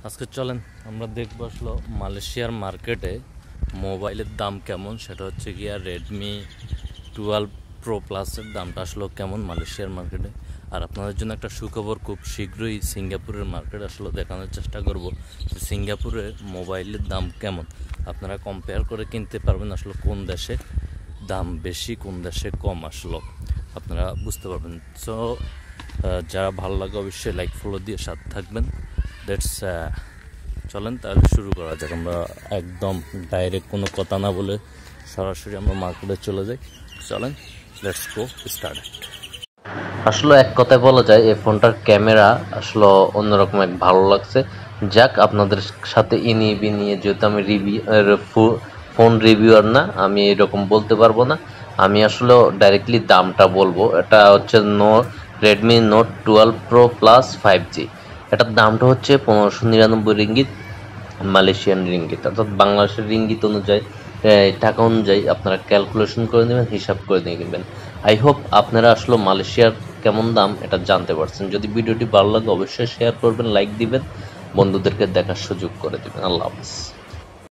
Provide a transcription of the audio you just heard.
আজকে চলেন আমরা দেখবো আসলে মালয়েশিয়ার মার্কেটে মোবাইলের দাম কেমন। সেটা হচ্ছে গিয়া রেডমি 12 প্রো প্লাসের দামটা আসলে কেমন মালয়েশিয়ার মার্কেটে। আর আপনাদের জন্য একটা সুখবর, খুব শীঘ্রই সিঙ্গাপুরের মার্কেট আসলে দেখানোর চেষ্টা করব যে সিঙ্গাপুরে মোবাইলের দাম কেমন। আপনারা কম্পেয়ার করে কিনতে পারবেন আসলে কোন দেশে দাম বেশি কোন দেশে কম আসলো আপনারা বুঝতে পারবেন। সো যারা ভালো লাগে অবশ্যই লাইক ফলো দিয়ে সাথে থাকবেন। দ্যাটস চলেন তাহলে শুরু করা যাক। আমরা একদম ডাইরেক্ট কোনো কথা না বলে সরাসরি আমরা মার্কেটে চলে যাই। চলেন, লেটস গো স্টার্ট। আসলে এক কথায় বলা যায় এই ফোনটার ক্যামেরা আসলে অন্যরকম এক ভালো লাগছে। যাক, আপনাদের সাথে ইনিয়ে বিনিয়ে, যেহেতু আমি ফোন রিভিউয়ার না, আমি এরকম বলতে পারবো না। আমি আসলে ডাইরেক্টলি দামটা বলবো। এটা হচ্ছে Redmi note 12 pro plus 5G। এটার দামটা হচ্ছে 1599 রিঙ্গিত, মালয়েশিয়ান রিঙ্গিত, অর্থাৎ বাংলাদেশের রিঙ্গিত অনুযায়ী টাকা অনুযায়ী আপনারা ক্যালকুলেশন করে নেবেন, হিসাব করে নিয়ে কিনবেন। আই হোপ আপনারা আসলে মালয়েশিয়ার কেমন দাম এটা জানতে পারছেন। যদি ভিডিওটি ভালো লাগে অবশ্যই শেয়ার করবেন, লাইক দিবেন, বন্ধুদেরকে দেখার সুযোগ করে দিবেন। আল্লাহ হাফিজ।